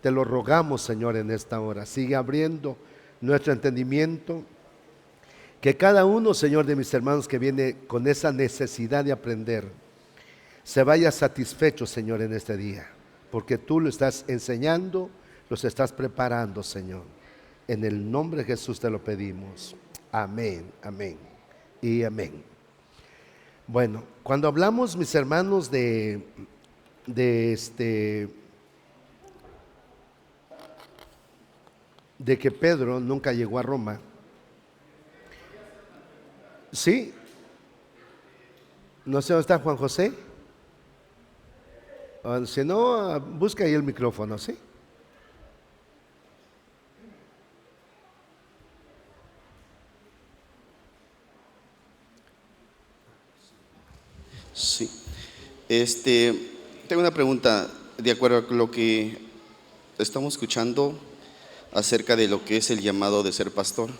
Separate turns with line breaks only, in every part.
Te lo rogamos, Señor, en esta hora. Sigue abriendo nuestro entendimiento. Que cada uno, Señor, de mis hermanos que viene con esa necesidad de aprender, se vaya satisfecho, Señor, en este día. Porque tú lo estás enseñando, los estás preparando, Señor. En el nombre de Jesús te lo pedimos. Amén, amén y amén. Bueno, cuando hablamos, mis hermanos, de que Pedro nunca llegó a Roma, ¿sí? No sé dónde está Juan José. O si no, busca ahí el micrófono, ¿sí?
Sí. Tengo una pregunta de acuerdo a lo que estamos escuchando acerca de lo que es el llamado de ser pastor.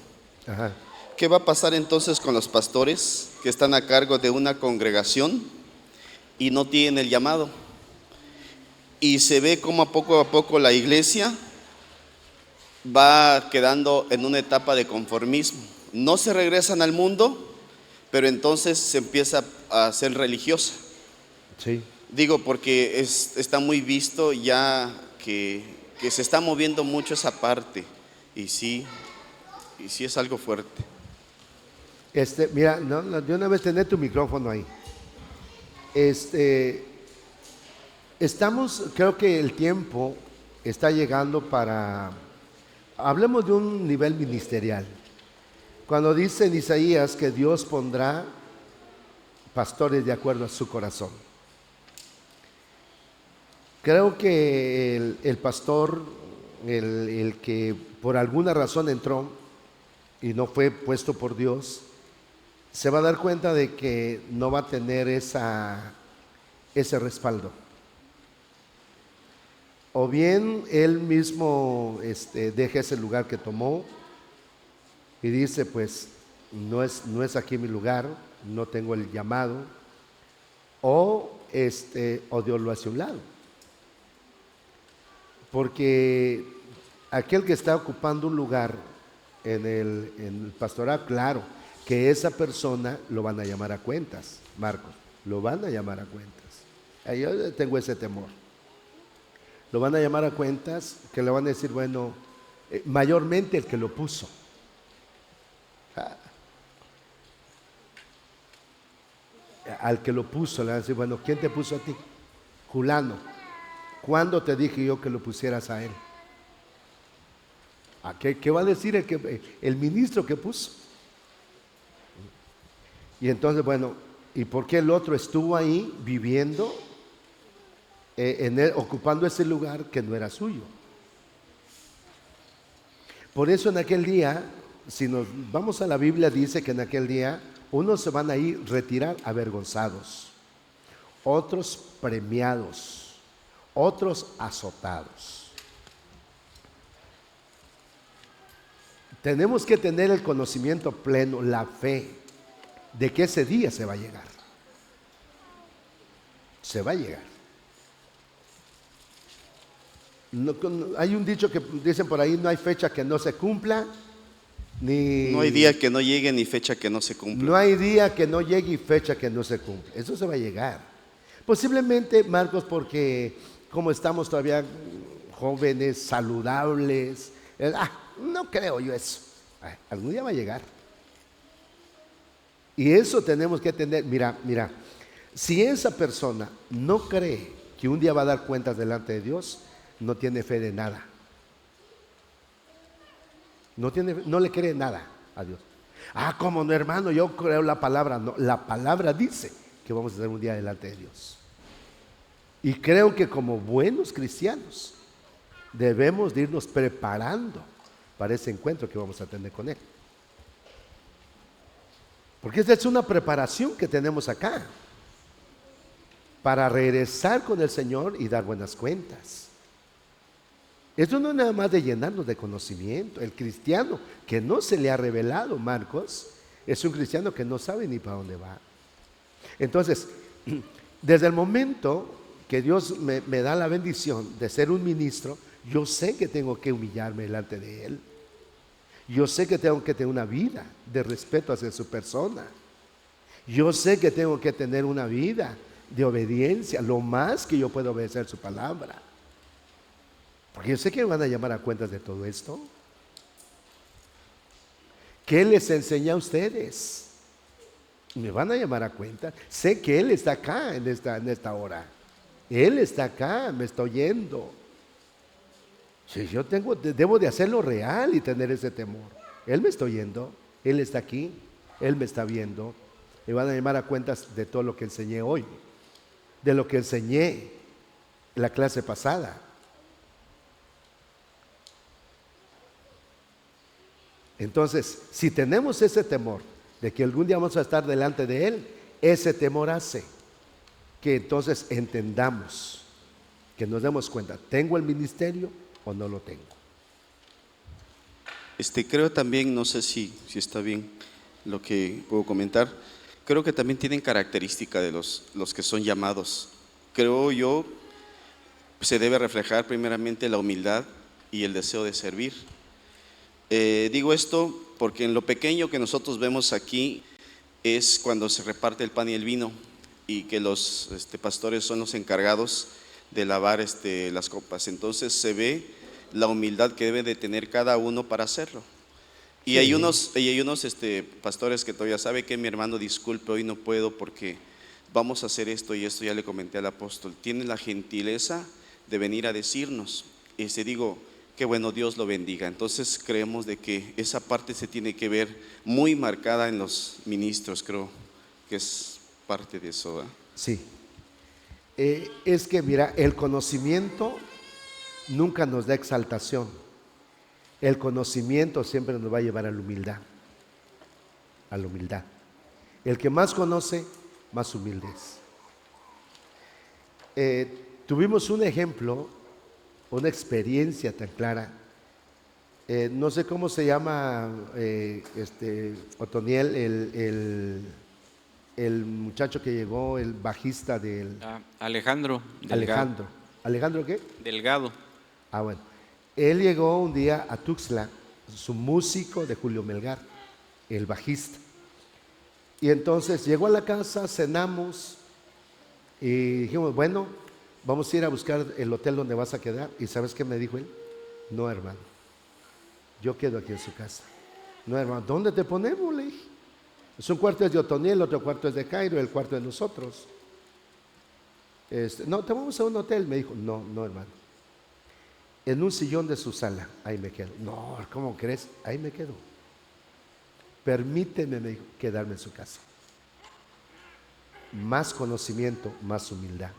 Ajá.
¿Qué va a pasar entonces con los pastores que están a cargo de una congregación y no tienen el llamado? Y se ve como poco a poco la iglesia va quedando en una etapa de conformismo. No se regresan al mundo, pero entonces se empieza a ser religiosa.
Sí.
Digo, porque está muy visto ya que se está moviendo mucho esa parte. Y sí es algo fuerte.
Mira, no, de una vez tener tu micrófono ahí. Creo que el tiempo está llegando para, hablemos de un nivel ministerial. Cuando dice en Isaías que Dios pondrá pastores de acuerdo a su corazón. Creo que el pastor, el que por alguna razón entró y no fue puesto por Dios, se va a dar cuenta de que no va a tener ese respaldo. O bien él mismo deja ese lugar que tomó y dice, pues no es aquí mi lugar, no tengo el llamado, o Dios lo hace a un lado. Porque aquel que está ocupando un lugar en el pastorado, claro, que esa persona lo van a llamar a cuentas, Marcos, lo van a llamar a cuentas. Yo tengo ese temor. Lo van a llamar a cuentas, que le van a decir, bueno, mayormente el que lo puso. Al que lo puso, le van a decir, bueno, ¿quién te puso a ti? Fulano. ¿Cuándo te dije yo que lo pusieras a él? ¿Qué va a decir el ministro que puso? Y entonces, bueno, ¿y por qué el otro estuvo ahí viviendo, ocupando ese lugar que no era suyo? Por eso en aquel día, si nos vamos a la Biblia, dice que en aquel día unos se van a ir retirar avergonzados, otros premiados, otros azotados. Tenemos que tener el conocimiento pleno, la fe de que ese día se va a llegar. Se va a llegar. Hay un dicho que dicen por ahí, no hay fecha que no se cumpla,
No hay día que no llegue ni fecha que no se cumpla.
No hay día que no llegue y fecha que no se cumpla. Eso se va a llegar. Posiblemente, Marcos, porque como estamos todavía jóvenes, saludables, no creo yo eso. Algún día va a llegar. Y eso tenemos que tener. Mira, si esa persona no cree que un día va a dar cuentas delante de Dios, no tiene fe de nada. No le cree nada a Dios. ¿Cómo no, hermano? Yo creo la palabra. No, la palabra dice que vamos a estar un día delante de Dios. Y creo que como buenos cristianos debemos de irnos preparando para ese encuentro que vamos a tener con Él. Porque esta es una preparación que tenemos acá para regresar con el Señor y dar buenas cuentas. Esto no es nada más de llenarnos de conocimiento. El cristiano que no se le ha revelado, Marcos, es un cristiano que no sabe ni para dónde va. Entonces, desde el momento que Dios me da la bendición de ser un ministro, Yo sé que tengo que humillarme delante de Él. Yo sé que tengo que tener una vida de respeto hacia su persona. Yo sé que tengo que tener una vida de obediencia, lo más que yo puedo obedecer su palabra. Porque yo sé que me van a llamar a cuentas de todo esto. ¿Qué les enseña a ustedes? Me van a llamar a cuentas. Sé que Él está acá en esta hora. Él está acá, me está oyendo. Si yo debo de hacerlo real y tener ese temor. Él me está oyendo, Él está aquí, Él me está viendo. Me van a llamar a cuentas de todo lo que enseñé hoy, de lo que enseñé en la clase pasada. Entonces, si tenemos ese temor de que algún día vamos a estar delante de Él, ese temor hace que entonces entendamos, que nos demos cuenta, ¿tengo el ministerio o no lo tengo?
Creo también, no sé si está bien lo que puedo comentar, creo que también tienen característica de los que son llamados. Creo yo, se debe reflejar primeramente la humildad y el deseo de servir. Digo esto porque en lo pequeño que nosotros vemos aquí es cuando se reparte el pan y el vino y que los pastores son los encargados de lavar las copas. Entonces se ve la humildad que debe de tener cada uno para hacerlo. Y
Sí.
hay unos pastores que todavía sabe que mi hermano, disculpe, hoy no puedo porque vamos a hacer esto y esto, ya le comenté al apóstol. Tiene la gentileza de venir a decirnos. Digo, qué bueno, Dios lo bendiga. Entonces creemos de que esa parte se tiene que ver muy marcada en los ministros, creo que es parte de eso, ¿verdad?
Sí. Es que mira, el conocimiento nunca nos da exaltación. El conocimiento siempre nos va a llevar a la humildad. A la humildad. El que más conoce, más humilde es. Tuvimos un ejemplo, una experiencia tan clara. No sé cómo se llama Otoniel, el muchacho que llegó, el bajista del...
Alejandro Delgado.
Alejandro. ¿Alejandro qué?
Delgado.
Bueno. Él llegó un día a Tuxtla, su músico de Julio Melgar, el bajista. Y entonces llegó a la casa, cenamos y dijimos, bueno, vamos a ir a buscar el hotel donde vas a quedar. ¿Y sabes qué me dijo él? No, hermano, yo quedo aquí en su casa. No, hermano, ¿dónde te ponemos? Le dije. Un cuarto es de Otoniel, el otro cuarto es de Cairo, el cuarto de nosotros. No, te vamos a un hotel. Me dijo, no, hermano. En un sillón de su sala, ahí me quedo. No, ¿cómo crees? Ahí me quedo. Permíteme, me dijo, quedarme en su casa. Más conocimiento, más humildad.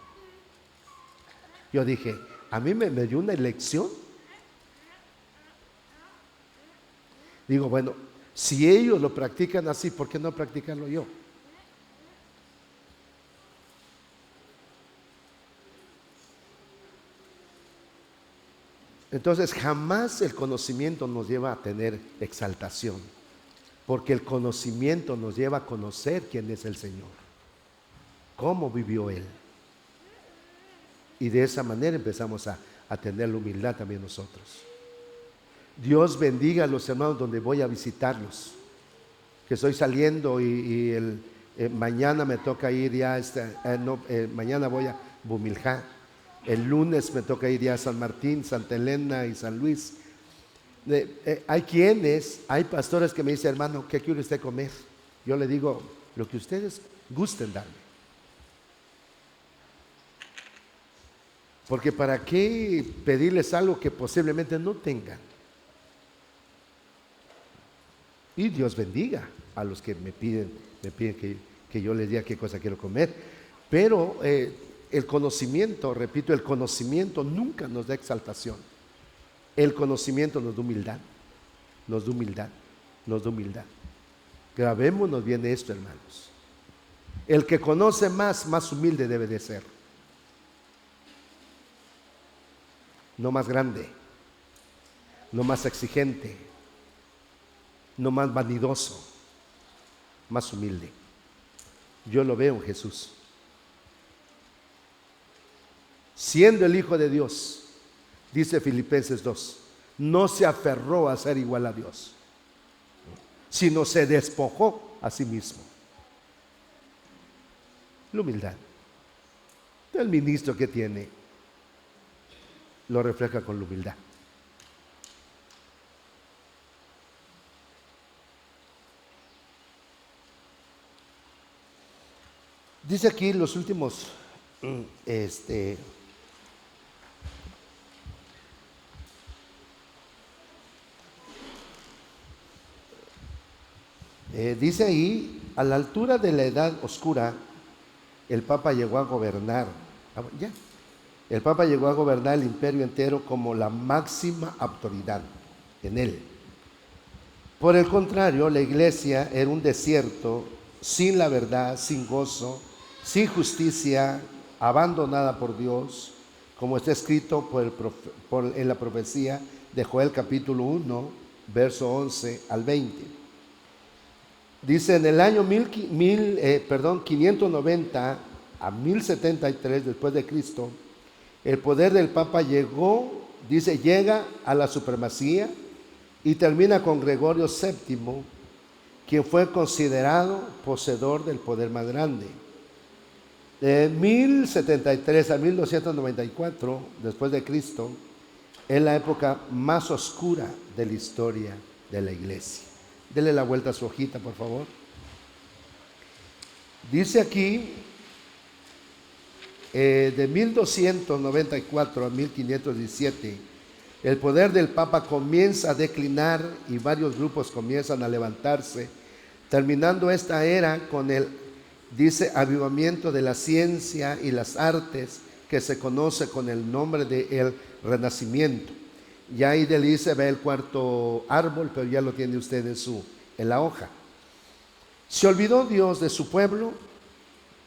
Yo dije, a mí me dio una lección. Digo, bueno, si ellos lo practican así, ¿por qué no practicarlo yo? Entonces jamás el conocimiento nos lleva a tener exaltación, porque el conocimiento nos lleva a conocer quién es el Señor, cómo vivió Él. Y de esa manera empezamos a tener la humildad también nosotros. Dios bendiga a los hermanos donde voy a visitarlos, que estoy saliendo y mañana me toca ir ya, mañana voy a Bumilja. El lunes me toca ir ya a San Martín, Santa Elena y San Luis. Hay pastores que me dicen, hermano, ¿qué quiere usted comer? Yo le digo, lo que ustedes gusten darme. Porque ¿para qué pedirles algo que posiblemente no tengan? Y Dios bendiga a los que me piden que yo les diga qué cosa quiero comer. Pero el conocimiento, repito, el conocimiento nunca nos da exaltación. El conocimiento nos da humildad, nos da humildad, nos da humildad. Grabémonos bien esto, hermanos. El que conoce más humilde debe de ser. No más grande, no más exigente, no más vanidoso, más humilde. Yo lo veo en Jesús. Siendo el Hijo de Dios, Dice Filipenses 2, no se aferró a ser igual a Dios, sino se despojó a sí mismo. La humildad. El ministro que tiene lo refleja con la humildad. Dice aquí los últimos dice ahí, a la altura de la edad oscura, el Papa llegó a gobernar. El Papa llegó a gobernar el imperio entero como la máxima autoridad en él. Por el contrario, la Iglesia era un desierto, sin la verdad, sin gozo, sin justicia, abandonada por Dios, como está escrito en la profecía de Joel capítulo 1, verso 11 al 20. Dice, en el año 590 a 1073 después de Cristo, el poder del Papa llega a la supremacía y termina con Gregorio VII, quien fue considerado poseedor del poder más grande. De 1073 a 1294 después de Cristo es la época más oscura de la historia de la Iglesia. Dele la vuelta a su hojita, por favor. Dice aquí, de 1294 a 1517, el poder del Papa comienza a declinar y varios grupos comienzan a levantarse, terminando esta era con el, dice, avivamiento de la ciencia y las artes, que se conoce con el nombre de el Renacimiento. Ya ahí dice, ve el cuarto árbol, pero ya lo tiene usted en la hoja. Se olvidó Dios de su pueblo,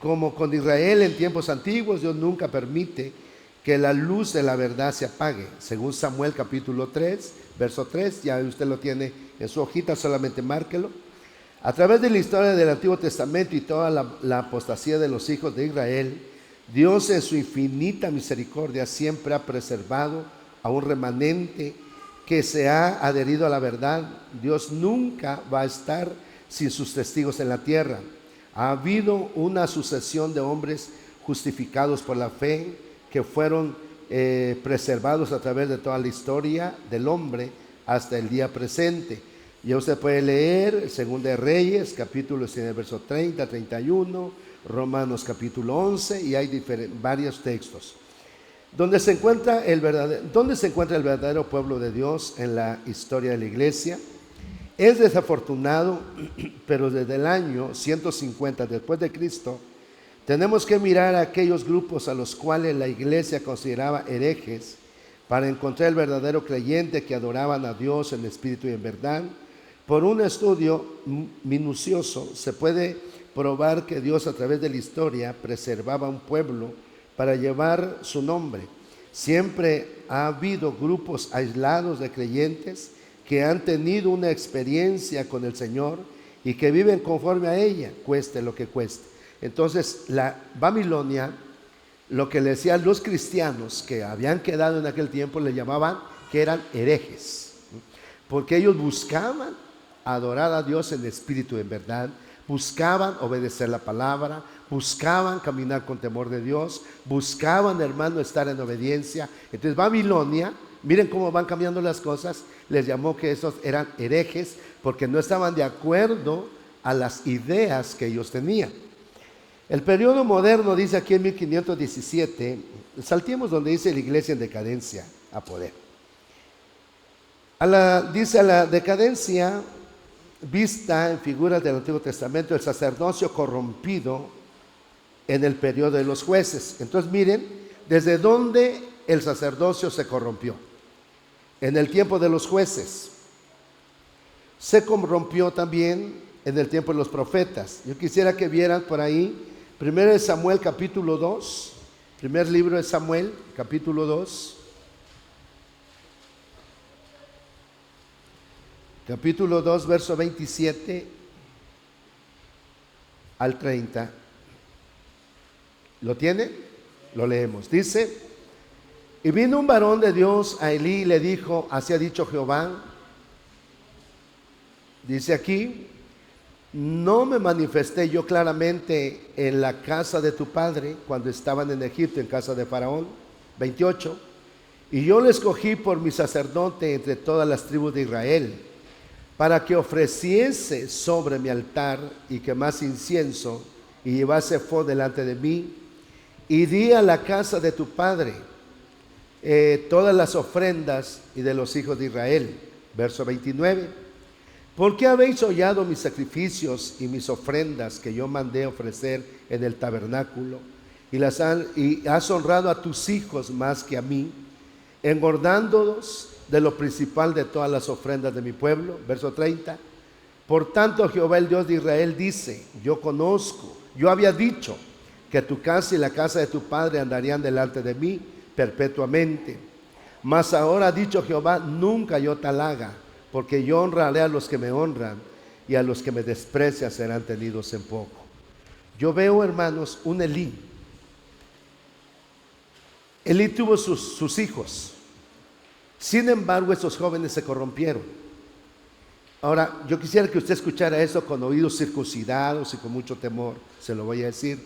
como con Israel en tiempos antiguos. Dios nunca permite que la luz de la verdad se apague. Según Samuel capítulo 3, verso 3, ya usted lo tiene en su hojita, solamente márquelo. A través de la historia del Antiguo Testamento y toda la apostasía de los hijos de Israel, Dios en su infinita misericordia siempre ha preservado a un remanente que se ha adherido a la verdad. Dios nunca va a estar sin sus testigos en la tierra. Ha habido una sucesión de hombres justificados por la fe que fueron preservados a través de toda la historia del hombre hasta el día presente. Ya usted puede leer Segunda de Reyes, capítulo 100, verso 30, 31, Romanos capítulo 11, y hay varios textos. ¿Dónde se encuentra el verdadero pueblo de Dios en la historia de la Iglesia? Es desafortunado, pero desde el año 150 después de Cristo, tenemos que mirar a aquellos grupos a los cuales la Iglesia consideraba herejes para encontrar el verdadero creyente que adoraban a Dios en espíritu y en verdad. Por un estudio minucioso se puede probar que Dios a través de la historia preservaba un pueblo para llevar su nombre. Siempre ha habido grupos aislados de creyentes que han tenido una experiencia con el Señor y que viven conforme a ella, cueste lo que cueste. Entonces, la Babilonia, lo que le decían los cristianos que habían quedado en aquel tiempo, le llamaban que eran herejes, porque ellos buscaban adorar a Dios en espíritu y en verdad, buscaban obedecer la palabra, buscaban caminar con temor de Dios, buscaban, hermano, estar en obediencia. Entonces Babilonia, miren cómo van cambiando las cosas, les llamó que esos eran herejes porque no estaban de acuerdo a las ideas que ellos tenían. El periodo moderno, dice aquí en 1517, saltemos donde dice la iglesia en decadencia a poder. Dice a la decadencia vista en figuras del Antiguo Testamento, el sacerdocio corrompido en el periodo de los jueces. Entonces miren, desde dónde el sacerdocio se corrompió. En el tiempo de los jueces. Se corrompió también en el tiempo de los profetas. Yo quisiera que vieran por ahí, primero de Samuel capítulo 2, primer libro de Samuel capítulo 2. Capítulo 2, verso 27 al 30. ¿Lo tiene? Lo leemos. Dice, Y vino un varón de Dios a Elí y le dijo, así ha dicho Jehová, dice aquí, no me manifesté yo claramente en la casa de tu padre cuando estaban en Egipto, en casa de Faraón. 28. Y yo le escogí por mi sacerdote entre todas las tribus de Israel, para que ofreciese sobre mi altar y quemase incienso y llevase ephod delante de mí. Y di a la casa de tu padre todas las ofrendas y de los hijos de Israel. Verso 29. ¿Por qué habéis hollado mis sacrificios y mis ofrendas que yo mandé ofrecer en el tabernáculo? Y has honrado a tus hijos más que a mí, engordándolos de lo principal de todas las ofrendas de mi pueblo. Verso 30. Por tanto, Jehová el Dios de Israel dice, yo había dicho que tu casa y la casa de tu padre andarían delante de mí perpetuamente. Mas ahora ha dicho Jehová, nunca yo tal haga, porque yo honraré a los que me honran y a los que me desprecian serán tenidos en poco. Yo veo, hermanos, un Elí. Elí tuvo sus hijos. Sin embargo, esos jóvenes se corrompieron. Ahora, yo quisiera que usted escuchara eso con oídos circuncidados y con mucho temor. Se lo voy a decir.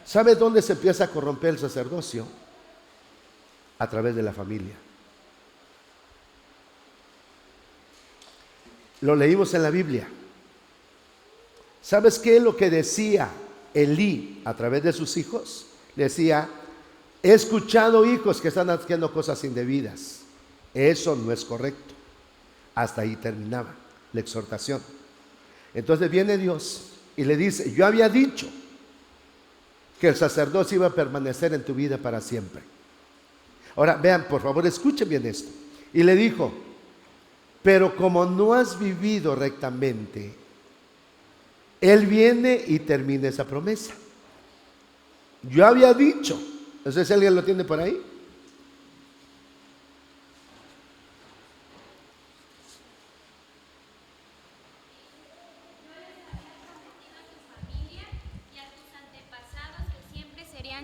¿Sabe dónde se empieza a corromper el sacerdocio? A través de la familia. Lo leímos en la Biblia. ¿Sabes qué es lo que decía Elí a través de sus hijos? Decía, he escuchado hijos que están haciendo cosas indebidas. Eso no es correcto. Hasta ahí terminaba la exhortación. Entonces viene Dios y le dice, yo había dicho que el sacerdocio iba a permanecer en tu vida para siempre. Ahora vean, por favor, escuchen bien esto. Y le dijo, pero como no has vivido rectamente, Él viene y termina esa promesa. Yo había dicho, no sé si alguien lo tiene por ahí.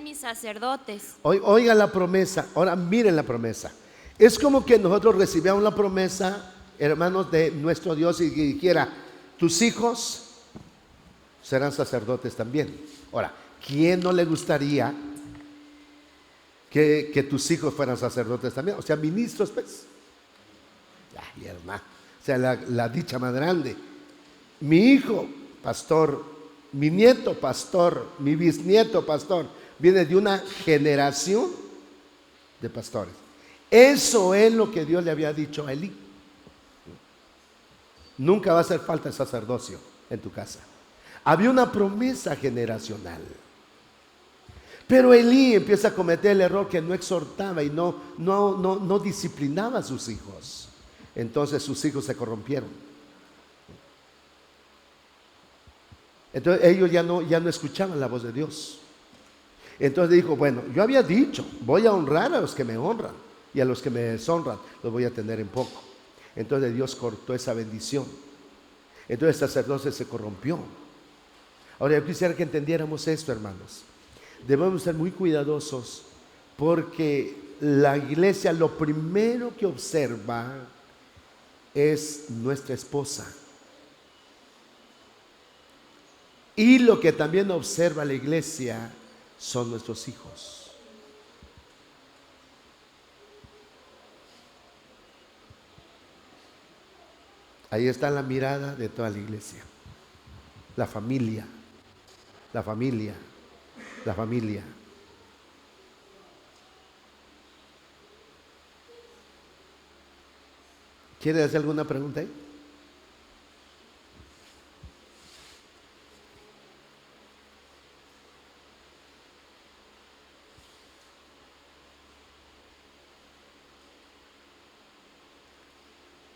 Mis sacerdotes.
Oiga la promesa, ahora miren la promesa. Es como que nosotros recibíamos la promesa, hermanos, de nuestro Dios y dijera, tus hijos serán sacerdotes también. Ahora, ¿quién no le gustaría que tus hijos fueran sacerdotes también? O sea, ministros, pues. Ay, hermano, o sea, la dicha más grande. Mi hijo, pastor, mi nieto, pastor, mi bisnieto, pastor. Viene de una generación de pastores. Eso es lo que Dios le había dicho a Elí. Nunca va a hacer falta el sacerdocio en tu casa. Había una promesa generacional. Pero Elí empieza a cometer el error que no exhortaba y no disciplinaba a sus hijos. Entonces sus hijos se corrompieron. Entonces ellos ya no escuchaban la voz de Dios. Entonces dijo, bueno, yo había dicho, voy a honrar a los que me honran y a los que me deshonran los voy a tener en poco. Entonces Dios cortó esa bendición. Entonces el sacerdocio se corrompió. Ahora yo quisiera que entendiéramos esto, hermanos. Debemos ser muy cuidadosos porque la iglesia lo primero que observa es nuestra esposa. Y lo que también observa la iglesia son nuestros hijos. Ahí está la mirada de toda la iglesia. La familia, la familia, la familia. ¿Quiere hacer alguna pregunta ahí?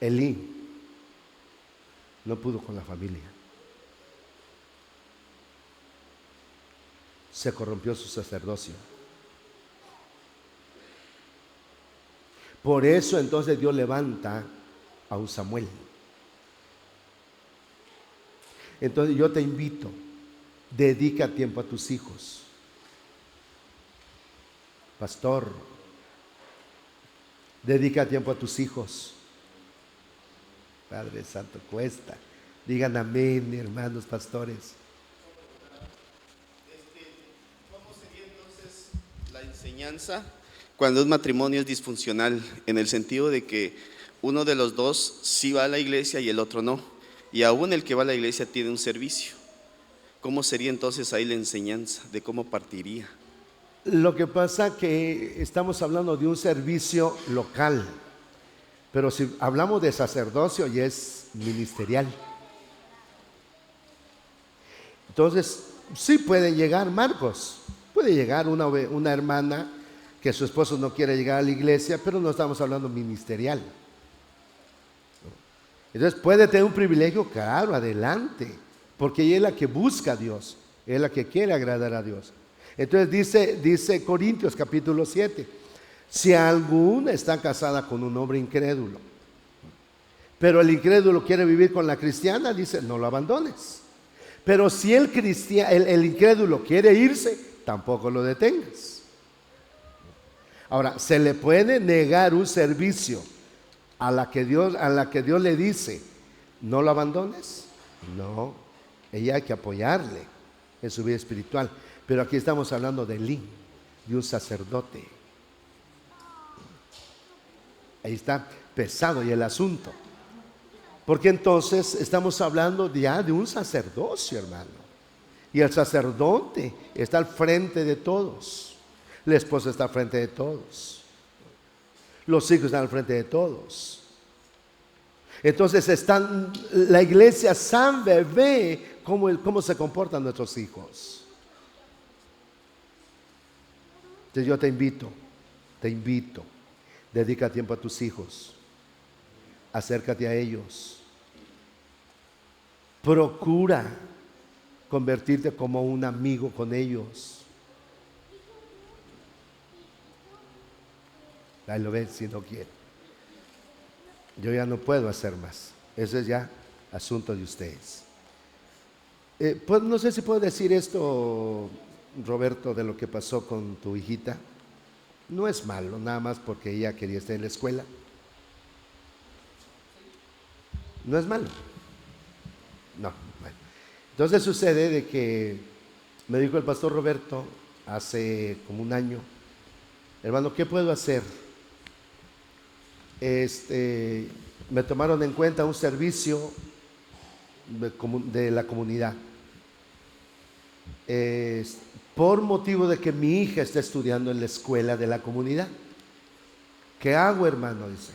Elí no pudo con la familia. Se corrompió su sacerdocio. Por eso entonces Dios levanta a un Samuel. Entonces yo te invito, dedica tiempo a tus hijos. Pastor, Dedica tiempo a tus hijos. Padre Santo, cuesta. Digan amén, hermanos pastores.
¿Cómo sería entonces la enseñanza cuando un matrimonio es disfuncional? En el sentido de que uno de los dos sí va a la iglesia y el otro no. Y aún el que va a la iglesia tiene un servicio. ¿Cómo sería entonces ahí la enseñanza? ¿De cómo partiría?
Lo que pasa que estamos hablando de un servicio local, pero si hablamos de sacerdocio ya es ministerial. Entonces, sí pueden llegar, Marcos, puede llegar una hermana que su esposo no quiere llegar a la iglesia, pero no estamos hablando ministerial. Entonces, puede tener un privilegio, claro, adelante, porque ella es la que busca a Dios, es la que quiere agradar a Dios. Entonces dice Corintios capítulo 7, si alguna está casada con un hombre incrédulo, pero el incrédulo quiere vivir con la cristiana, dice, no lo abandones. Pero si el incrédulo quiere irse, tampoco lo detengas. Ahora, ¿se le puede negar un servicio a la que Dios le dice, no lo abandones? No, ella hay que apoyarle en su vida espiritual. Pero aquí estamos hablando de un sacerdote. Ahí está pesado y el asunto. Porque entonces estamos hablando ya de un sacerdocio, hermano. Y el sacerdote está al frente de todos. La esposa está al frente de todos. Los hijos están al frente de todos. Entonces la iglesia sabe, ve cómo se comportan nuestros hijos. Entonces yo te invito, dedica tiempo a tus hijos, acércate a ellos, procura convertirte como un amigo con ellos. Ahí lo ven si no quiere. Yo ya no puedo hacer más, eso es ya asunto de ustedes. Pues no sé si puedo decir esto, Roberto, de lo que pasó con tu hijita. No es malo, nada más porque ella quería estar en la escuela. No es malo. No, bueno. Entonces sucede de que me dijo el pastor Roberto hace como un año, hermano, ¿qué puedo hacer? Me tomaron en cuenta un servicio de la comunidad. Por motivo de que mi hija está estudiando en la escuela de la comunidad. ¿Qué hago, hermano? Dice,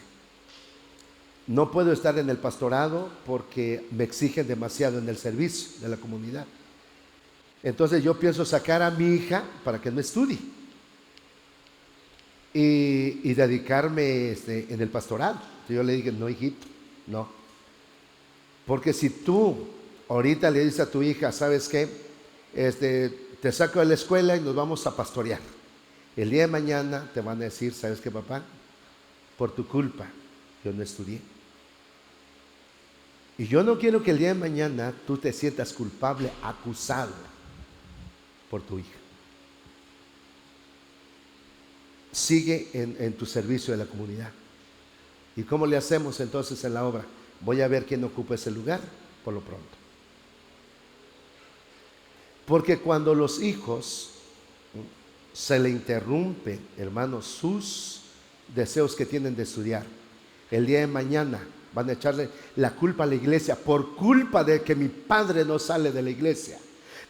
no puedo estar en el pastorado porque me exigen demasiado en el servicio de la comunidad. Entonces yo pienso sacar a mi hija para que no estudie y dedicarme en el pastorado. Yo le dije, no, hijito, no. Porque si tú ahorita le dices a tu hija, ¿sabes qué? Te saco de la escuela y nos vamos a pastorear. El día de mañana te van a decir, ¿sabes qué, papá? Por tu culpa yo no estudié. Y yo no quiero que el día de mañana tú te sientas culpable, acusado por tu hija. Sigue en tu servicio de la comunidad. ¿Y cómo le hacemos entonces en la obra? Voy a ver quién ocupa ese lugar por lo pronto. Porque cuando los hijos se le interrumpen, hermanos, sus deseos que tienen de estudiar, el día de mañana van a echarle la culpa a la iglesia por culpa de que mi padre no sale de la iglesia,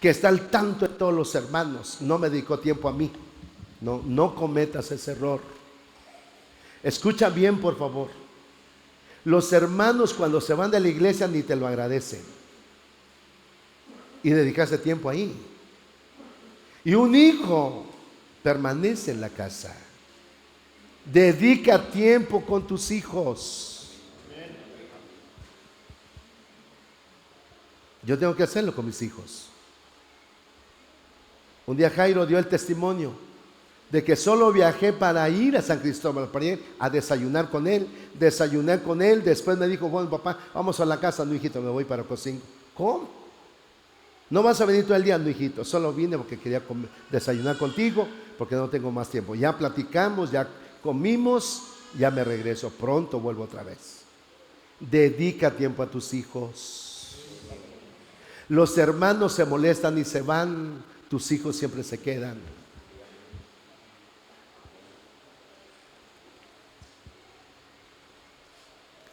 que está al tanto de todos los hermanos, no me dedicó tiempo a mí. No cometas ese error. Escucha bien, por favor. Los hermanos cuando se van de la iglesia ni te lo agradecen. Y dedicaste tiempo ahí. Y un hijo permanece en la casa. Dedica tiempo con tus hijos. Yo tengo que hacerlo con mis hijos. Un día Jairo dio el testimonio de que solo viajé para ir a San Cristóbal, para ir a desayunar con él. Desayuné con él, después me dijo, bueno, papá, vamos a la casa. No, hijito, me voy para Cocingo. ¿Cómo? No vas a venir todo el día, no, hijito, solo vine porque quería desayunar contigo, porque no tengo más tiempo. Ya platicamos, ya comimos ya me regreso, pronto vuelvo otra vez. Dedica tiempo a tus hijos. Los hermanos se molestan y se van, tus hijos siempre se quedan.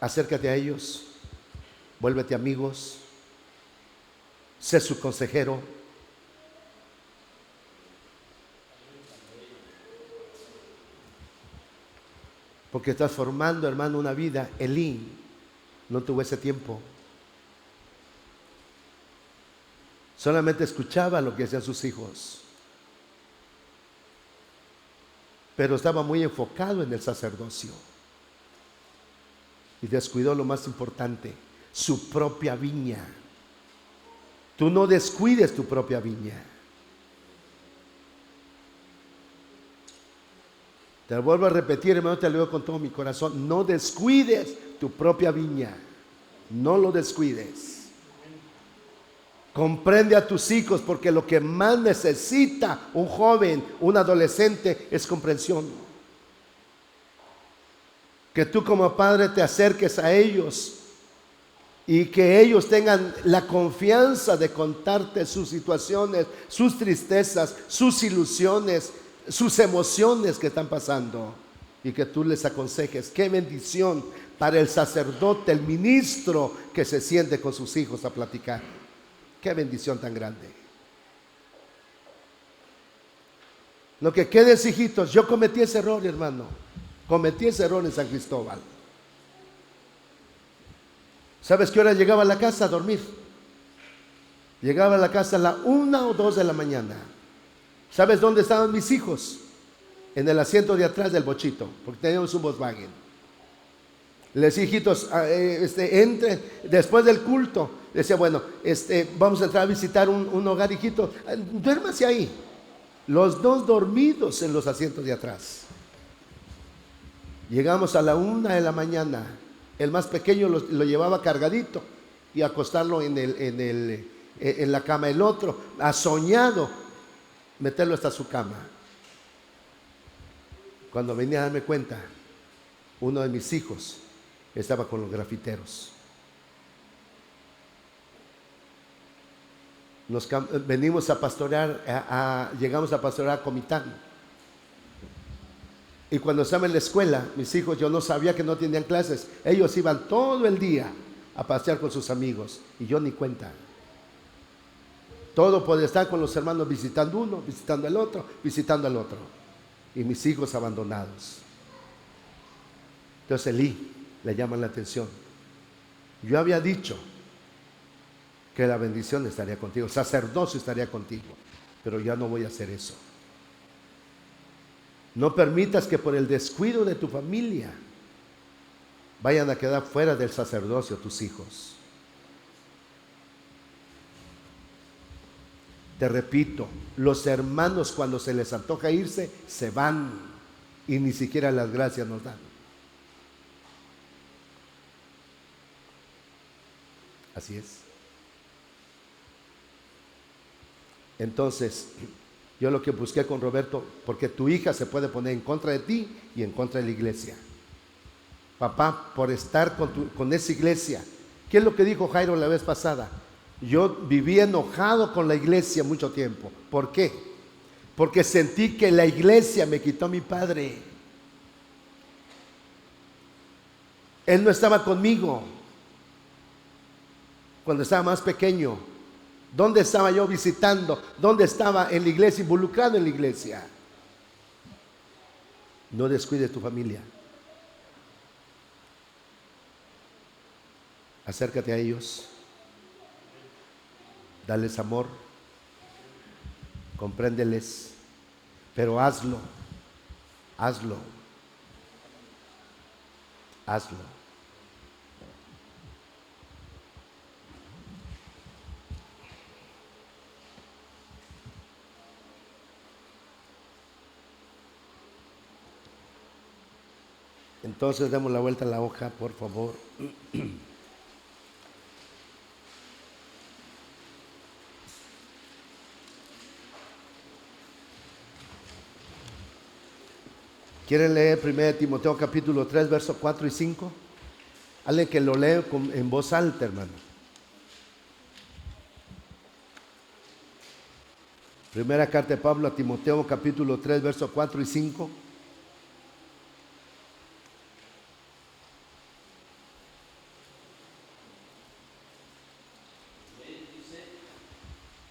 Acércate a ellos, vuélvete amigos, sé su consejero. Porque estás formando, hermano, una vida. Elí no tuvo ese tiempo. Solamente escuchaba lo que decían sus hijos. Pero estaba muy enfocado en el sacerdocio. Y descuidó lo más importante, su propia viña. Tú no descuides tu propia viña. Te lo vuelvo a repetir, hermano, te lo digo con todo mi corazón. No descuides tu propia viña. No lo descuides. Comprende a tus hijos, porque lo que más necesita un joven, un adolescente, es comprensión. Que tú como padre te acerques a ellos y que ellos tengan la confianza de contarte sus situaciones, sus tristezas, sus ilusiones, sus emociones que están pasando, y que tú les aconsejes. Qué bendición para el sacerdote, el ministro que se siente con sus hijos a platicar. Qué bendición tan grande. Lo que quedes, hijitos, yo cometí ese error, hermano. Cometí ese error en San Cristóbal. ¿Sabes qué hora llegaba a la casa? A dormir. Llegaba a la casa a la 1 o 2 de la mañana. ¿Sabes dónde estaban mis hijos? En el asiento de atrás del bochito, porque teníamos un Volkswagen. Les dije, hijitos, entren después del culto. Decía, bueno, vamos a entrar a visitar un hogar, hijito. Duérmase ahí. Los dos dormidos en los asientos de atrás. Llegamos a la 1 de la mañana. El más pequeño lo llevaba cargadito y acostarlo en la cama. El otro, ha soñado meterlo hasta su cama. Cuando venía a darme cuenta, uno de mis hijos estaba con los grafiteros. Venimos a pastorear, llegamos a pastorear a Comitán. Y cuando estaba en la escuela, mis hijos, yo no sabía que no tenían clases. Ellos iban todo el día a pasear con sus amigos y yo ni cuenta. Todo por estar con los hermanos visitando uno, visitando al otro, visitando al otro. Y mis hijos abandonados. Entonces Elí le llama la atención. Yo había dicho que la bendición estaría contigo, el sacerdocio estaría contigo, pero ya no voy a hacer eso. No permitas que por el descuido de tu familia vayan a quedar fuera del sacerdocio tus hijos. Te repito, los hermanos cuando se les antoja irse, se van y ni siquiera las gracias nos dan. Así es. Entonces, yo lo que busqué con Roberto, porque tu hija se puede poner en contra de ti y en contra de la iglesia. Papá, por estar con esa iglesia. ¿Qué es lo que dijo Jairo la vez pasada? Yo viví enojado con la iglesia mucho tiempo. ¿Por qué? Porque sentí que la iglesia me quitó a mi padre. Él no estaba conmigo cuando estaba más pequeño. ¿Dónde estaba yo visitando? ¿Dónde estaba en la iglesia, involucrado en la iglesia? No descuides tu familia. Acércate a ellos. Dales amor. Compréndeles. Pero hazlo. Hazlo. Hazlo. Entonces demos la vuelta a la hoja, por favor. ¿Quieren leer 1 Timoteo capítulo 3, versos 4 y 5? Alguien que lo lee en voz alta, hermano. Primera carta de Pablo a Timoteo capítulo 3, versos 4 y 5.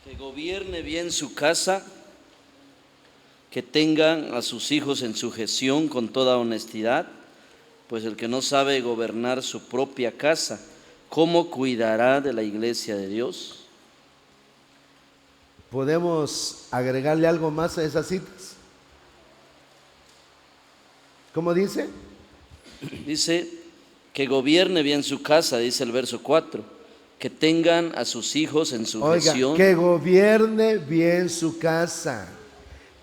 Que gobierne bien su casa, que tengan a sus hijos en sujeción con toda honestidad, pues el que no sabe gobernar su propia casa, ¿cómo cuidará de la iglesia de Dios?
¿Podemos agregarle algo más a esas citas? ¿Cómo dice?
Dice que gobierne bien su casa, dice el verso 4, que tengan a sus hijos en sujeción.
Oiga, que gobierne bien su casa,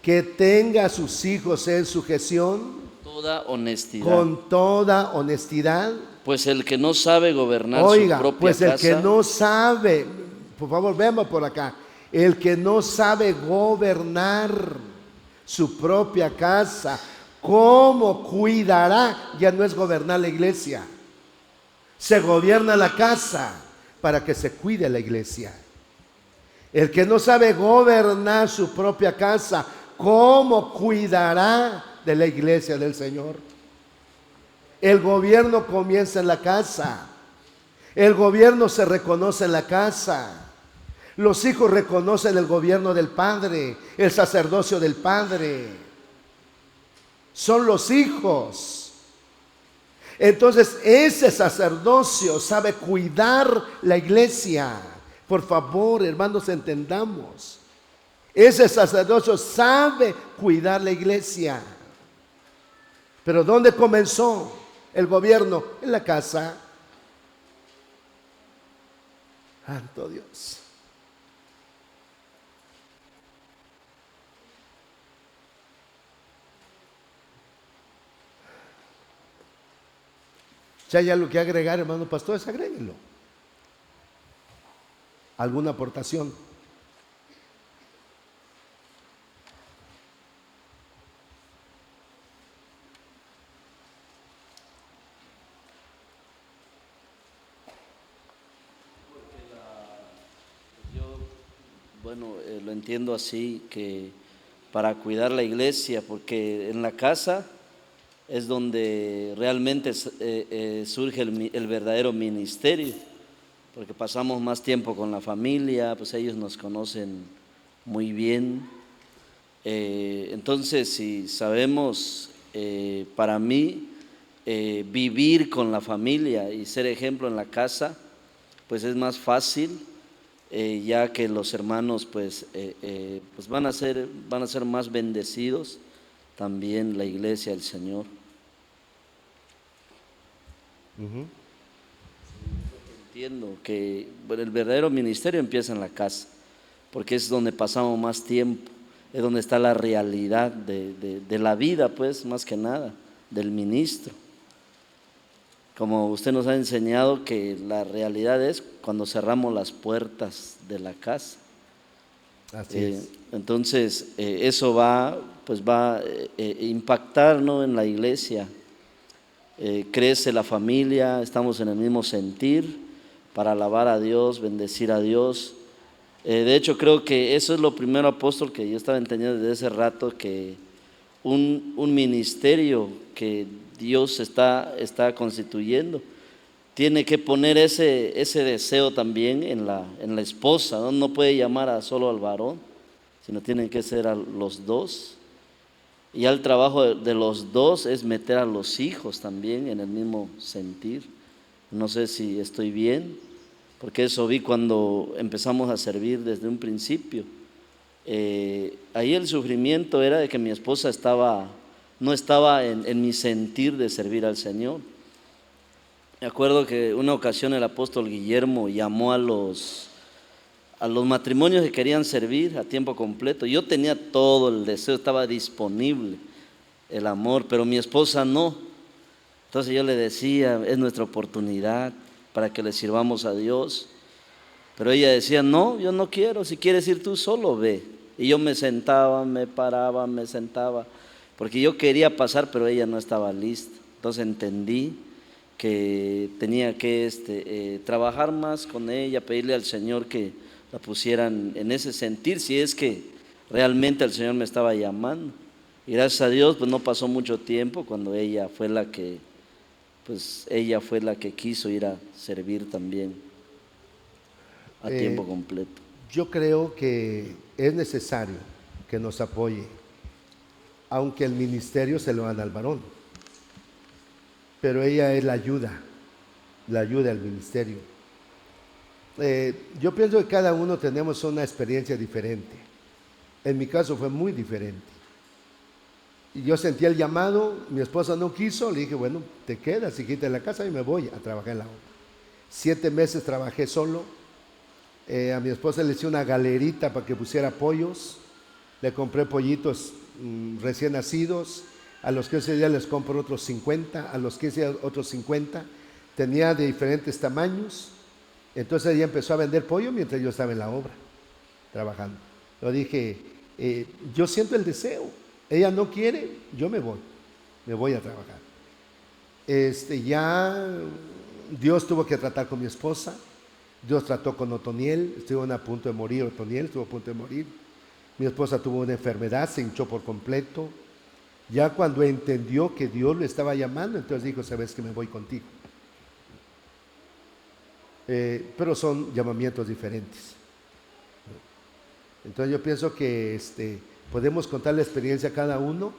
que tenga a sus hijos en sujeción
Toda honestidad.
con toda honestidad.
Pues el que no sabe gobernar
Oiga,
su propia
pues el
casa,
que no sabe, por favor, veamos por acá, el que no sabe gobernar su propia casa, ¿cómo cuidará? Ya no es gobernar la iglesia, se gobierna la casa para que se cuide la iglesia. El que no sabe gobernar su propia casa, ¿cómo cuidará de la iglesia del Señor? El gobierno comienza en la casa. El gobierno se reconoce en la casa. Los hijos reconocen el gobierno del Padre, el sacerdocio del Padre. Son los hijos. Entonces, ese sacerdocio sabe cuidar la iglesia. Por favor, hermanos, entendamos. Ese sacerdocio sabe cuidar la iglesia. Pero ¿dónde comenzó el gobierno? En la casa. Santo Dios. Si hay algo que agregar, hermanos pastores, agréguenlo. ¿Alguna aportación?
Bueno, lo entiendo así, que para cuidar la iglesia, porque en la casa es donde realmente surge el verdadero ministerio, porque pasamos más tiempo con la familia, pues ellos nos conocen muy bien. Entonces, si sabemos, para mí, vivir con la familia y ser ejemplo en la casa, pues es más fácil. Ya que los hermanos pues van a ser más bendecidos, también la iglesia del Señor. Entiendo que el verdadero ministerio empieza en la casa, porque es donde pasamos más tiempo, es donde está la realidad de la vida, pues más que nada, del ministro. Como usted nos ha enseñado que la realidad es cuando cerramos las puertas de la casa.
Así es.
Entonces, eso va a impactar, ¿no?, en la iglesia. Crece la familia, estamos en el mismo sentir para alabar a Dios, bendecir a Dios. De hecho, creo que eso es lo primero, apóstol, que yo estaba entendiendo desde ese rato, que un ministerio que Dios está constituyendo tiene que poner ese deseo también en la esposa, ¿no? No puede llamar solo al varón, sino tienen que ser a los dos. Y ya el trabajo de los dos es meter a los hijos también en el mismo sentir. No sé si estoy bien, porque eso vi cuando empezamos a servir desde un principio. Ahí el sufrimiento era de que mi esposa no estaba en mi sentir de servir al Señor. Me acuerdo que una ocasión el apóstol Guillermo llamó a los matrimonios que querían servir a tiempo completo. Yo tenía todo el deseo, estaba disponible el amor, pero mi esposa no. Entonces yo le decía, es nuestra oportunidad para que le sirvamos a Dios. Pero ella decía, no, yo no quiero, si quieres ir tú solo, ve. Y yo me sentaba, me paraba, me sentaba. porque yo quería pasar, pero ella no estaba lista. Entonces entendí que tenía que trabajar más con ella, pedirle al Señor que la pusieran en ese sentir, si es que realmente el Señor me estaba llamando. Y gracias a Dios, pues no pasó mucho tiempo cuando ella fue la que quiso ir a servir también a tiempo completo.
Yo creo que es necesario que nos apoye, aunque el ministerio se lo dan al varón, pero ella es la ayuda al ministerio. Yo pienso que cada uno tenemos una experiencia diferente. En mi caso fue muy diferente. Y yo sentí el llamado, mi esposa no quiso, le dije, bueno, te quedas y quita en la casa y me voy a trabajar en la obra. 7 meses trabajé solo. A mi esposa le hice una galerita para que pusiera pollos. Le compré pollitos recién nacidos. A los 15 días les compro otros 50, a los 15 días otros 50. Tenía de diferentes tamaños. Entonces ella empezó a vender pollo mientras yo estaba en la obra, trabajando. Yo dije, yo siento el deseo. Ella no quiere, yo me voy a trabajar. Ya Dios tuvo que tratar con mi esposa. Dios trató con Otoniel, estuvo a punto de morir. Otoniel estuvo a punto de morir. Mi esposa tuvo una enfermedad, se hinchó por completo. Ya cuando entendió que Dios le estaba llamando, entonces dijo, sabes que me voy contigo. Pero son llamamientos diferentes. Entonces yo pienso que podemos contar la experiencia a cada uno,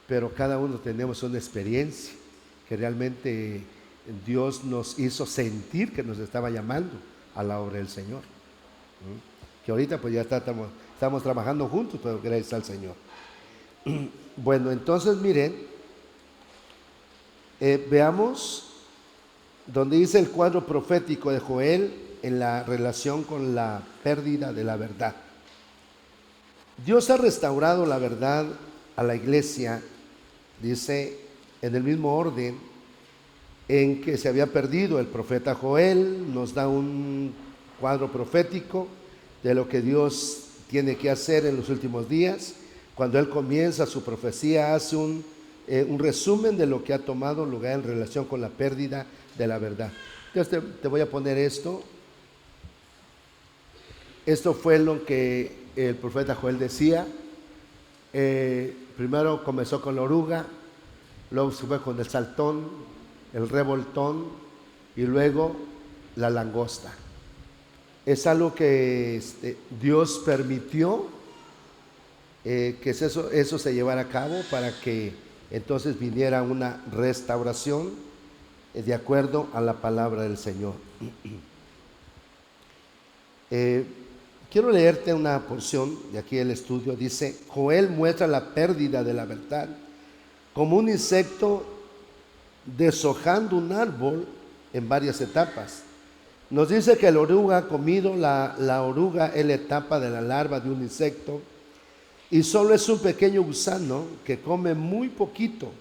pero cada uno tenemos una experiencia que realmente Dios nos hizo sentir que nos estaba llamando a la obra del Señor. Que ahorita pues ya estamos trabajando juntos, pero gracias al Señor. Bueno, entonces miren, veamos donde dice el cuadro profético de Joel en la relación con la pérdida de la verdad. Dios ha restaurado la verdad a la iglesia, dice, en el mismo orden en que se había perdido el profeta Joel. Nos da un cuadro profético de lo que Dios tiene que hacer en los últimos días. Cuando Él comienza su profecía, hace un resumen de lo que ha tomado lugar en relación con la pérdida de la verdad. Entonces te voy a poner esto. Esto fue lo que el profeta Joel decía. Primero comenzó con la oruga, luego se fue con el saltón, el revoltón y luego la langosta. Es algo que Dios permitió que eso se llevara a cabo para que entonces viniera una restauración de acuerdo a la palabra del Señor. Quiero leerte una porción de aquí del estudio. Dice, Joel muestra la pérdida de la verdad como un insecto deshojando un árbol en varias etapas. Nos dice que la oruga ha comido, la oruga es la etapa de la larva de un insecto y solo es un pequeño gusano que come muy poquito.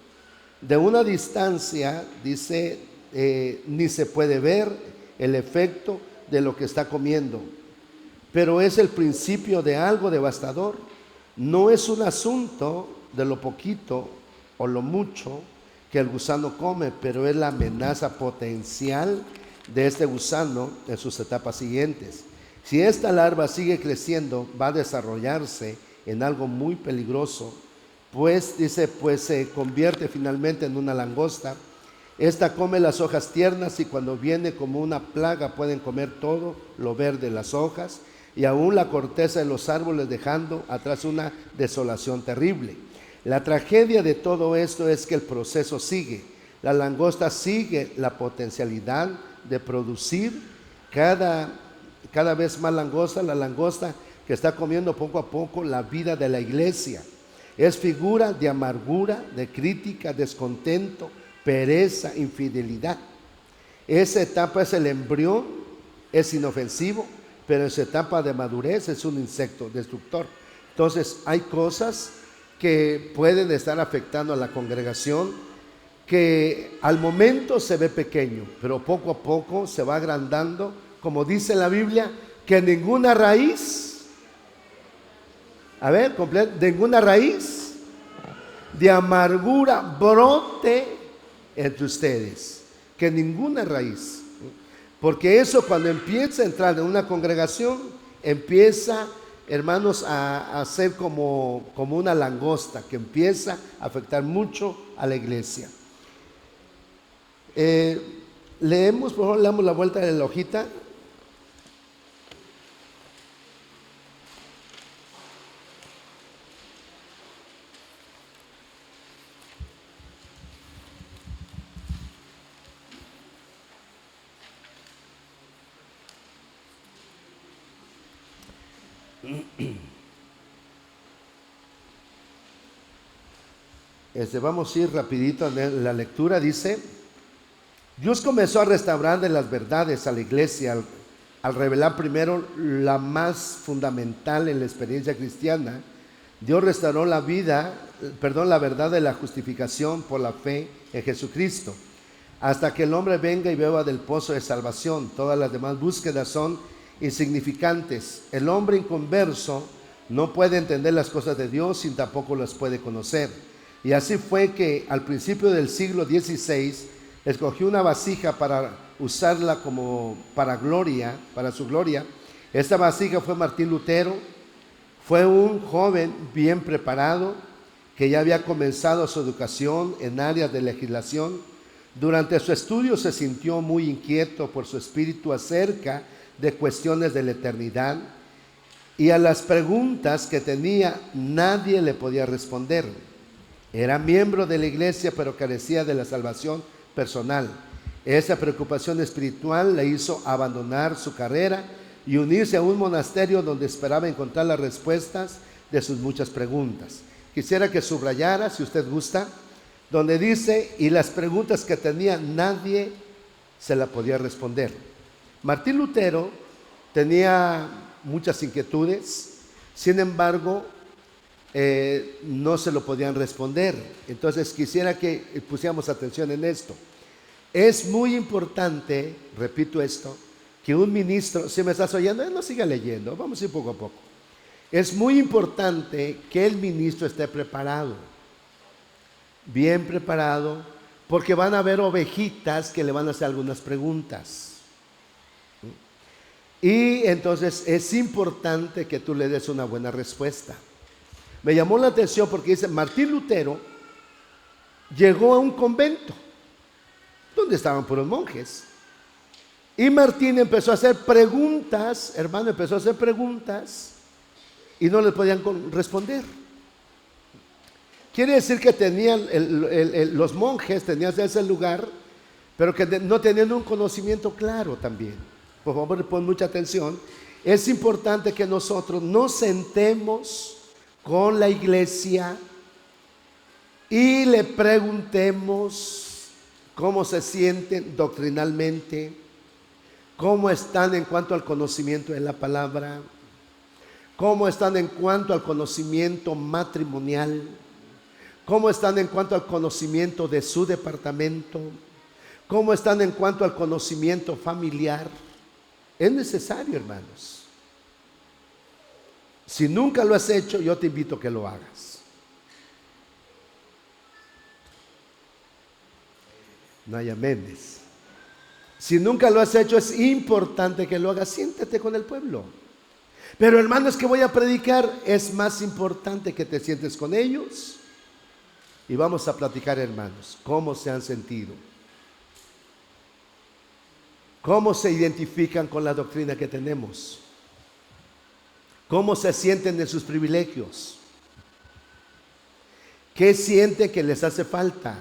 De una distancia, dice, ni se puede ver el efecto de lo que está comiendo, pero es el principio de algo devastador. No es un asunto de lo poquito o lo mucho que el gusano come, pero es la amenaza potencial de este gusano en sus etapas siguientes. Si esta larva sigue creciendo, va a desarrollarse en algo muy peligroso, pues dice, pues se convierte finalmente en una langosta. Esta come las hojas tiernas y cuando viene como una plaga pueden comer todo lo verde de las hojas y aún la corteza de los árboles, dejando atrás una desolación terrible. La tragedia de todo esto es que el proceso sigue. La langosta sigue la potencialidad de producir cada vez más langosta, la langosta que está comiendo poco a poco la vida de la iglesia. Es figura de amargura, de crítica, descontento, pereza, infidelidad. Esa etapa es el embrión, es inofensivo, pero en su etapa de madurez es un insecto destructor. Entonces hay cosas que pueden estar afectando a la congregación que al momento se ve pequeño, pero poco a poco se va agrandando, como dice la Biblia, que ninguna raíz, ninguna raíz de amargura brote entre ustedes, que ninguna raíz. Porque eso, cuando empieza a entrar en una congregación, empieza, hermanos, a ser como una langosta que empieza a afectar mucho a la iglesia. Leemos, por favor, le damos la vuelta de la hojita. Vamos a ir rapidito en la lectura. Dice: Dios comenzó a restaurar las verdades a la iglesia al revelar primero la más fundamental en la experiencia cristiana. Dios restauró la verdad de la justificación por la fe en Jesucristo, hasta que el hombre venga y beba del pozo de salvación. Todas las demás búsquedas son insignificantes. El hombre inconverso no puede entender las cosas de Dios y tampoco las puede conocer. Y así fue que al principio del siglo XVI escogió una vasija para usarla como para su gloria. Esta vasija fue Martín Lutero. Fue un joven bien preparado que ya había comenzado su educación en áreas de legislación. Durante su estudio se sintió muy inquieto por su espíritu acerca de cuestiones de la eternidad, y a las preguntas que tenía nadie le podía responder. Era miembro de la iglesia, pero carecía de la salvación personal. Esa preocupación espiritual le hizo abandonar su carrera y unirse a un monasterio donde esperaba encontrar las respuestas de sus muchas preguntas. Quisiera que subrayara, si usted gusta, donde dice: y las preguntas que tenía nadie se las podía responder. Martín Lutero tenía muchas inquietudes, sin embargo, no se lo podían responder. Entonces quisiera que pusiéramos atención en esto. Es muy importante, repito esto, que un ministro, si me estás oyendo, no siga leyendo, vamos a ir poco a poco. Es muy importante que el ministro esté preparado, bien preparado, porque van a haber ovejitas que le van a hacer algunas preguntas. Y entonces es importante que tú le des una buena respuesta. Me llamó la atención porque dice: Martín Lutero llegó a un convento donde estaban puros monjes. Y Martín empezó a hacer preguntas, hermano, empezó a hacer preguntas y no les podían responder. Quiere decir que tenían, los monjes tenían ese lugar, pero que no tenían un conocimiento claro también. Por favor, pon mucha atención. Es importante que nosotros nos sentemos con la iglesia y le preguntemos cómo se sienten doctrinalmente, cómo están en cuanto al conocimiento de la palabra, cómo están en cuanto al conocimiento matrimonial, cómo están en cuanto al conocimiento de su departamento, cómo están en cuanto al conocimiento familiar. Es necesario, hermanos. Si nunca lo has hecho, yo te invito a que lo hagas. Naya Méndez. Si nunca lo has hecho, es importante que lo hagas. Siéntate con el pueblo. Pero hermano, es que voy a predicar. Es más importante que te sientes con ellos y vamos a platicar, hermanos, cómo se han sentido, cómo se identifican con la doctrina que tenemos, cómo se sienten en sus privilegios, qué sienten que les hace falta.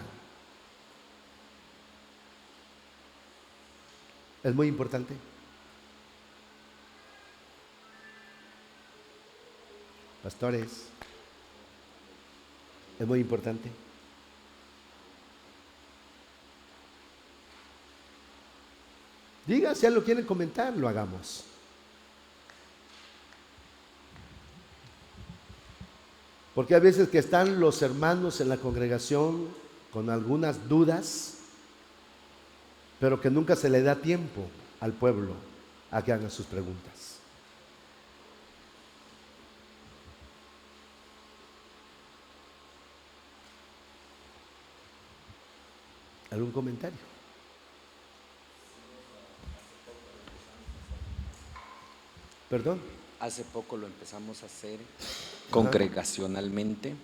Es muy importante. Pastores, es muy importante. Diga, si lo quieren comentar, lo hagamos. Porque hay veces que están los hermanos en la congregación con algunas dudas, pero que nunca se le da tiempo al pueblo a que hagan sus preguntas. ¿Algún comentario? ¿Perdón?
Hace poco lo empezamos a hacer congregacionalmente.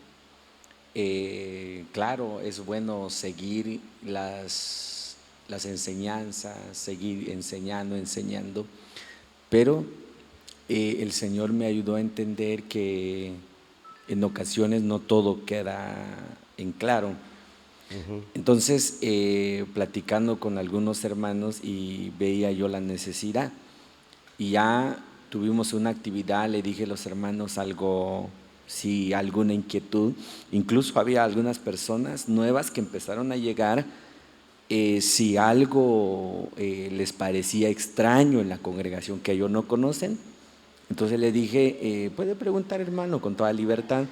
Claro, es bueno seguir las enseñanzas, seguir enseñando, pero el Señor me ayudó a entender que en ocasiones no todo queda en claro. Entonces, platicando con algunos hermanos y veía yo la necesidad, y ya tuvimos una actividad, le dije a los hermanos algo, si alguna inquietud, incluso había algunas personas nuevas que empezaron a llegar, si algo les parecía extraño en la congregación que ellos no conocen, entonces le dije, puede preguntar hermano con toda libertad.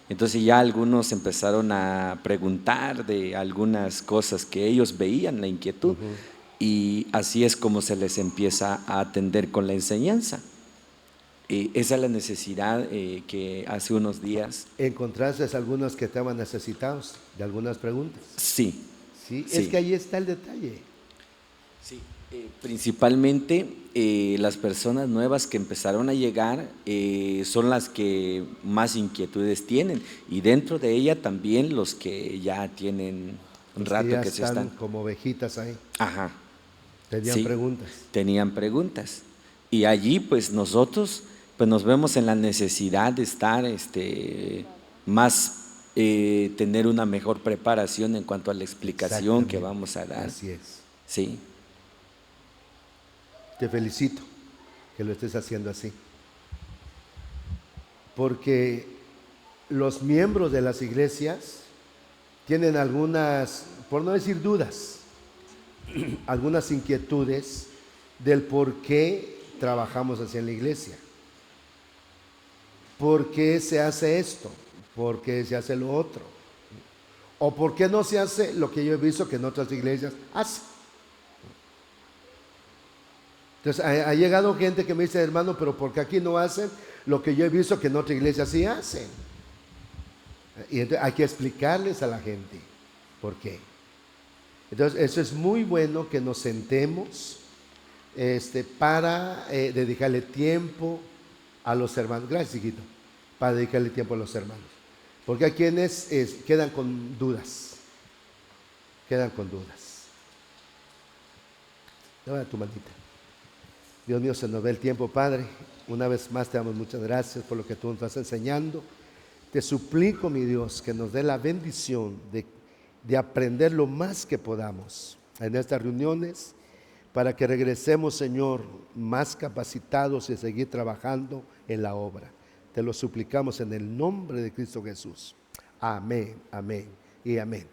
Entonces ya algunos empezaron a preguntar de algunas cosas que ellos veían, la inquietud, y así es como se les empieza a atender con la enseñanza. Esa es la necesidad que hace unos días.
¿Encontraste algunos que estaban necesitados de algunas preguntas?
Sí.
Sí,
Sí.
es que ahí está el detalle.
Sí, principalmente las personas nuevas que empezaron a llegar son las que más inquietudes tienen, y dentro de ella también los que ya tienen un
Los
rato
ya
que se
están
están.
como ovejitas ahí.
Ajá.
Tenían
Sí,
preguntas.
tenían preguntas. Y allí pues nosotros pues nos vemos en la necesidad de estar más, tener una mejor preparación en cuanto a la explicación que
Exactamente.
vamos a dar.
Así es.
Sí.
Te felicito que lo estés haciendo así. Porque los miembros de las iglesias tienen algunas, por no decir dudas, algunas inquietudes del por qué trabajamos así en la iglesia. ¿Por qué se hace esto? ¿Por qué se hace lo otro? ¿O por qué no se hace lo que yo he visto que en otras iglesias hacen? Entonces ha llegado gente que me dice, hermano, pero ¿por qué aquí no hacen lo que yo he visto que en otra iglesia sí hacen? Y entonces hay que explicarles a la gente por qué. Entonces eso es muy bueno, que nos sentemos para dedicarle tiempo a los hermanos. Gracias, hijito. Para dedicarle tiempo a los hermanos. Porque hay quienes quedan con dudas. Quedan con dudas. Dame tu manita. Dios mío, se nos ve el tiempo, Padre. Una vez más te damos muchas gracias por lo que tú nos estás enseñando. Te suplico, mi Dios, que nos dé la bendición de aprender lo más que podamos en estas reuniones, para que regresemos, Señor, más capacitados y seguir trabajando en la obra. Te lo suplicamos en el nombre de Cristo Jesús. Amén, amén y amén.